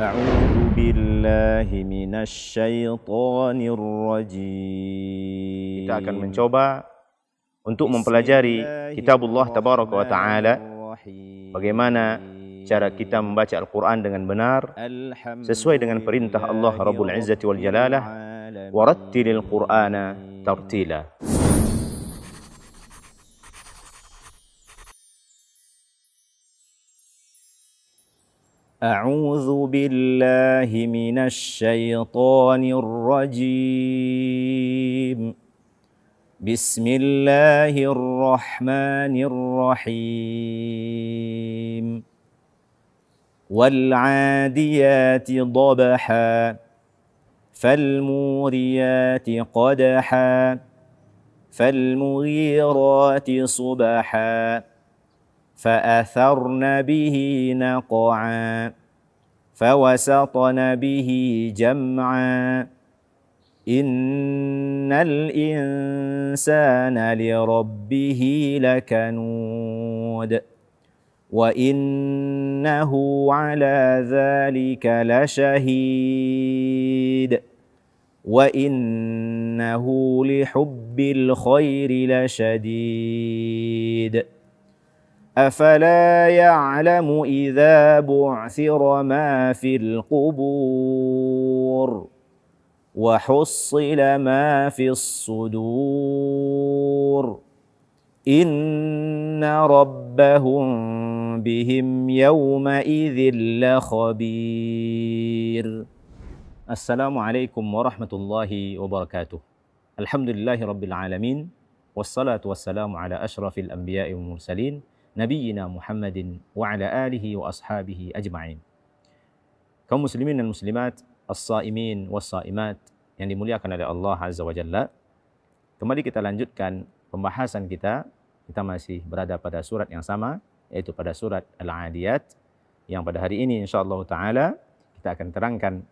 أعوذ بالله من الشيطان الرجيم. Kita akan mencoba untuk mempelajari kitabullah tabaraka wa ta'ala, bagaimana cara kita membaca Al-Quran dengan benar sesuai dengan perintah Allah Rabbul Izzati wal Jalalah, warattilil Qur'ana tartila. أعوذ بالله من الشيطان الرجيم. بسم الله الرحمن الرحيم. والعاديات ضبحا فالموريات قدحا فالمغيرات صبحا فأثرن به نقعا فوسطن به جمعا إن الإنسان لربه لكنود وإنه على ذلك لشهيد وإنه لحب الخير لشديد أفلا يعلم إذا بعثر ما في القبور وحصل ما في الصدور إن ربهم بهم يومئذ لخبير. السلام عليكم ورحمة الله وبركاته. الحمد لله رب العالمين، والصلاة والسلام على أشرف الأنبياء والمرسلين Nabiyyina Muhammadin wa ala alihi wa ashabihi ajma'in. Kaum muslimin dan muslimat, as-saimin was-saimat yang dimuliakan oleh Allah Azza wa Jalla. Kembali kita lanjutkan pembahasan kita. Kita masih berada pada surat yang sama, yaitu pada surat Al-Adiyat, yang pada hari ini insyaallah taala kita akan terangkan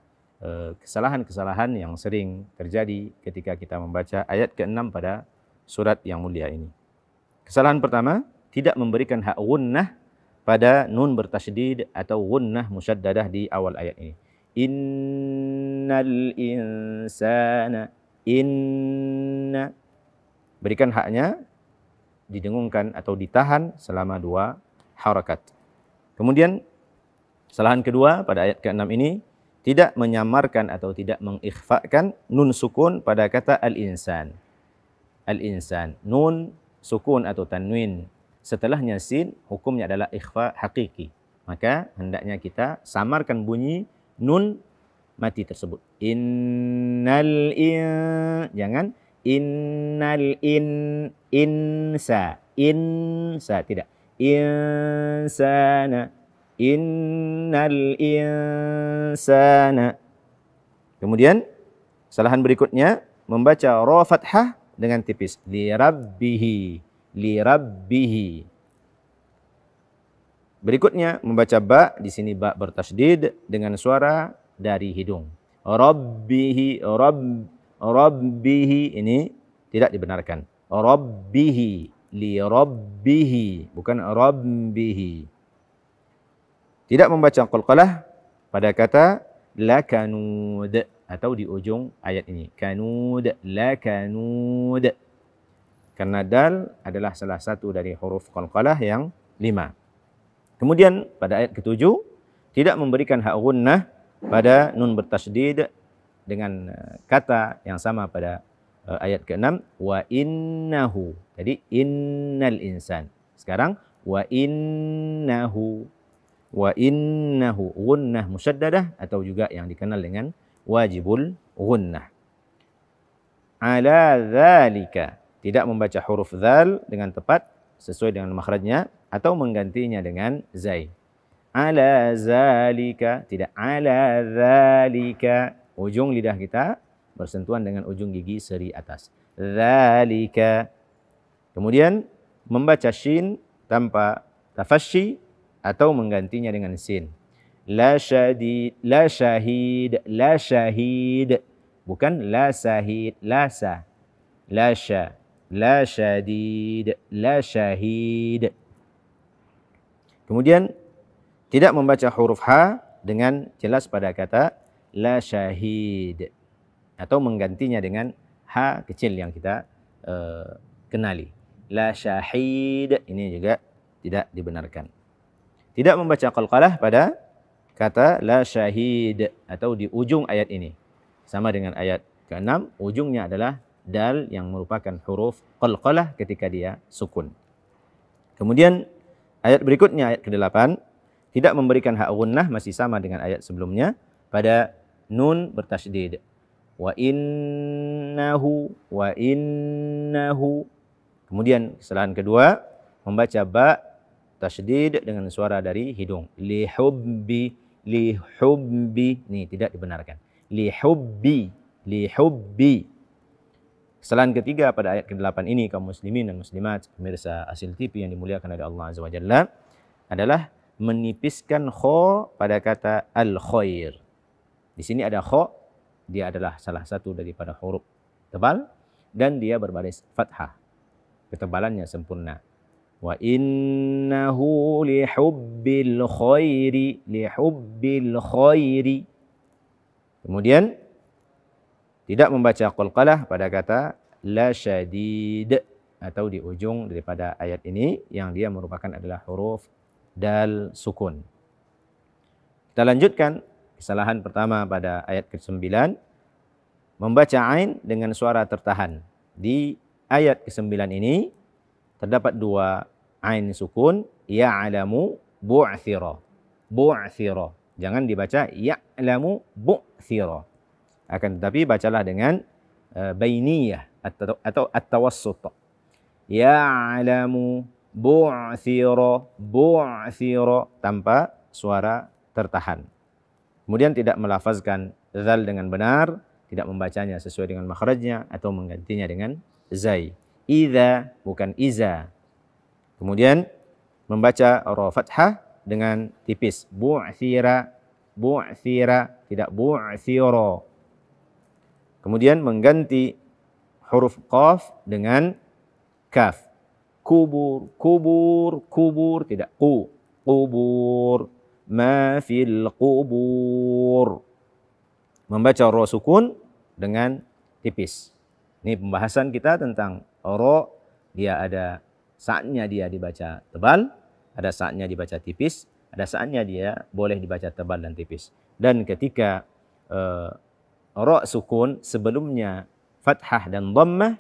kesalahan-kesalahan yang sering terjadi ketika kita membaca ayat ke-6 pada surat yang mulia ini. Kesalahan pertama, tidak memberikan hak gunnah pada nun bertasydid atau gunnah musyaddadah di awal ayat ini. Innal insana, inna, berikan haknya didengungkan atau ditahan selama 2 harakat. Kemudian kesalahan kedua pada ayat ke-6 ini, tidak menyamarkan atau tidak mengikhfakan nun sukun pada kata al-insan. Al-insan, nun sukun atau tanwin setelahnya sin, hukumnya adalah ikhfa hakiki. Maka hendaknya kita samarkan bunyi nun mati tersebut. Innal jangan innal insa tidak. Insana, innal insana. Kemudian kesalahan berikutnya membaca ra fathah dengan tipis. Li rabbihi, li rabbihi. Berikutnya membaca ba, di sini ba bertasydid dengan suara dari hidung. Rabbihi, rabbihi ini tidak dibenarkan. Rabbihi, li rabbihi, bukan rabbihi. Tidak membaca qalqalah pada kata lakanud atau di ujung ayat ini. Kanud, lakanud. Karena dal adalah salah satu dari huruf qalqalah yang 5. Kemudian pada ayat ke-7, tidak memberikan hak gunnah pada nun bertasydid dengan kata yang sama pada ayat ke-6. Wa innahu. Jadi innal insan. Sekarang wa innahu. Wa innahu. Gunnah musyaddadah atau juga yang dikenal dengan wajibul gunnah. Ala dzalika. Tidak membaca huruf dzal dengan tepat sesuai dengan makhrajnya atau menggantinya dengan zai. Ala zalika, tidak ala zalika. Ujung lidah kita bersentuhan dengan ujung gigi seri atas. Zalika. Kemudian membaca shin tanpa tafasyi atau menggantinya dengan sin. La syadid, la syahid, la syahid. Bukan la sahid, la sa. La sya. La syadid, la syahid. Kemudian tidak membaca huruf ha dengan jelas pada kata la syahid atau menggantinya dengan ha kecil yang kita kenali. La syahid ini juga tidak dibenarkan. Tidak membaca qalqalah pada kata la syahid atau di ujung ayat ini. Sama dengan ayat ke-6, ujungnya adalah dal yang merupakan huruf qalqalah ketika dia sukun. Kemudian ayat berikutnya, ayat ke-8, tidak memberikan hak gunnah, masih sama dengan ayat sebelumnya, pada nun bertasydid. Wa innahu. Kemudian kesalahan kedua, membaca ba tasydid dengan suara dari hidung. Lihubbi. Ini tidak dibenarkan. Lihubbi. Kesalahan ketiga pada ayat ke-8 ini, kaum muslimin dan muslimat, pemirsa Asil TV yang dimuliakan oleh Allah Azza wa Jalla, adalah menipiskan kha pada kata al-khair. Di sini ada kha, dia adalah salah satu daripada huruf tebal dan dia berbaris fathah. Ketebalannya sempurna. Wa innahu lihubbil khairi. Kemudian tidak membaca qalqalah pada kata la syadid atau di ujung daripada ayat ini yang dia merupakan adalah huruf dal sukun. Kita lanjutkan kesalahan pertama pada ayat ke-9, membaca ain dengan suara tertahan. Di ayat ke-9 ini terdapat dua ain sukun, ya'lamu bu'thira. Jangan dibaca ya'lamu bu'thira. Akan tetapi bacalah dengan bainiyah atau at-tawassut. Ya'lamu bu'thira tanpa suara tertahan. Kemudian tidak melafazkan zal dengan benar, tidak membacanya sesuai dengan makhrajnya atau menggantinya dengan zai. Idza bukan iza. Kemudian membaca ra fathah dengan tipis. Bu'thira tidak bu'thira. Kemudian mengganti huruf qaf dengan kaf. Kubur tidak qubur. Ma fil qubur. Membaca ra sukun dengan tipis. Ini pembahasan kita tentang ra, dia ada saatnya dia dibaca tebal, ada saatnya dibaca tipis, ada saatnya dia boleh dibaca tebal dan tipis. Dan ketika ra sukun sebelumnya fathah dan dhammah,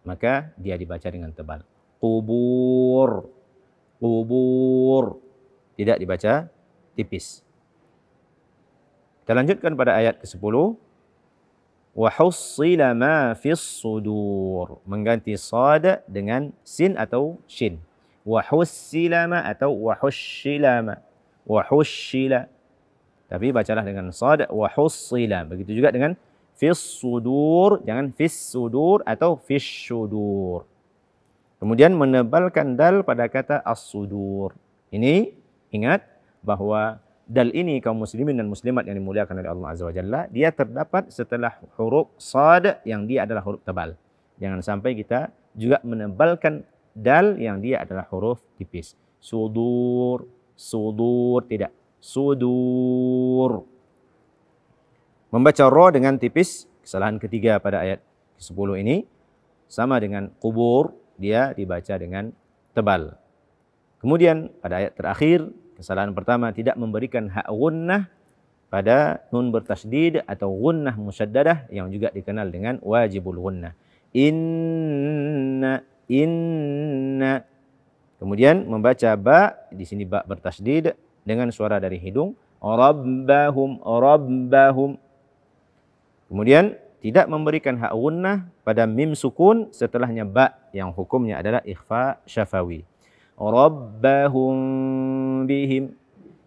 maka dia dibaca dengan tebal. Qubur. Tidak dibaca tipis. Kita lanjutkan pada ayat ke-10. Wa hussila ma fis sudur. Mengganti sad dengan sin atau shin. Wa hussila ma atau wa hushila ma. Wa hushila. Tapi bacalah dengan sad wa hussila. Begitu juga dengan fis sudur, jangan fis sudur atau fis sudur. Kemudian menebalkan dal pada kata as-sudur. Ini ingat bahwa dal ini kaum muslimin dan muslimat yang dimuliakan oleh Allah Azza wa Jalla, dia terdapat setelah huruf sad yang dia adalah huruf tebal. Jangan sampai kita juga menebalkan dal yang dia adalah huruf tipis. Sudur tidak. Sudur. Membaca ra dengan tipis, kesalahan ketiga pada ayat ke-10 ini, sama dengan kubur, dia dibaca dengan tebal. Kemudian pada ayat terakhir, kesalahan pertama tidak memberikan hak gunnah pada nun bertasydid atau gunnah musyaddadah yang juga dikenal dengan wajibul gunnah. Inna. Kemudian membaca ba, di sini ba bertasydid dengan suara dari hidung. Rabbahum. Kemudian tidak memberikan hak gunnah pada mim sukun setelahnya ba yang hukumnya adalah ikhfa syafawi. Rabbahum bihim.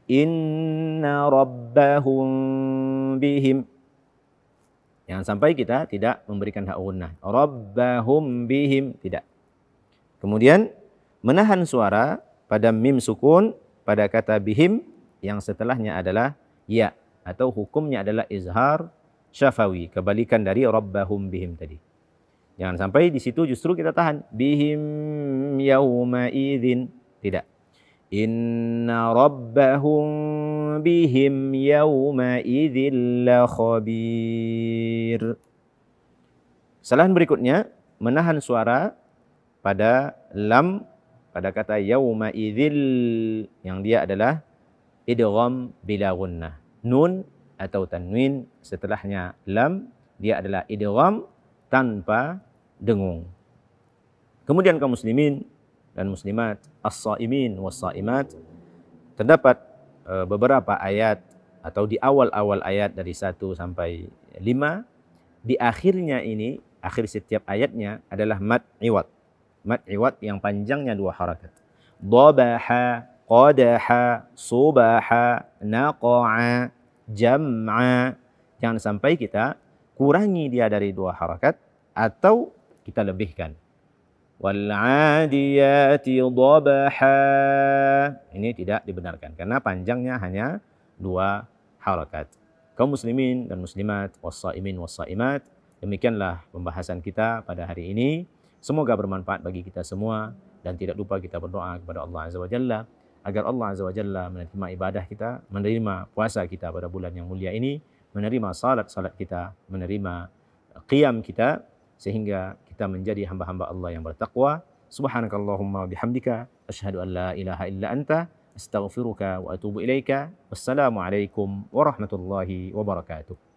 Inna rabbahum bihim. Jangan sampai kita tidak memberikan hak gunnah. Rabbahum bihim, tidak. Kemudian menahan suara pada mim sukun pada kata bihim yang setelahnya adalah ya atau hukumnya adalah izhar syafawi, kebalikan dari rabbahum bihim tadi. Jangan sampai di situ justru kita tahan bihim yauma idzin, tidak. Inna rabbahum bihim yawma idzil lakhabir. Kesalahan berikutnya, menahan suara pada lam pada kata yawma idzil yang dia adalah idgham bila gunnah. Nun atau tanwin setelahnya lam, dia adalah idgham tanpa dengung. Kemudian kaum muslimin dan muslimat, as-saimin was-saimat, terdapat beberapa ayat atau di awal-awal ayat dari 1 sampai 5, di akhirnya ini, akhir setiap ayatnya adalah mad iwad. Mad iwad yang panjangnya 2 harakat. Dhabaha, qadaha, subaha, naqa'a, jam'a. Jangan sampai kita kurangi dia dari 2 harakat atau kita lebihkan. Wal-'adiyati dhabaha. Ini tidak dibenarkan karena panjangnya hanya 2 harakat. Kaum muslimin dan muslimat, was-saimin was-saimat, demikianlah pembahasan kita pada hari ini. Semoga bermanfaat bagi kita semua dan tidak lupa kita berdoa kepada Allah Azza wa Jalla agar Allah Azza wa Jalla menerima ibadah kita, menerima puasa kita pada bulan yang mulia ini, menerima salat-salat kita, menerima qiyam kita, sehingga kita menjadi hamba-hamba Allah yang bertakwa. Subhanakallahumma bihamdika asyhadu an la ilaha illa anta astaghfiruka wa atubu ilaika. Wassalamualaikum warahmatullahi wabarakatuh.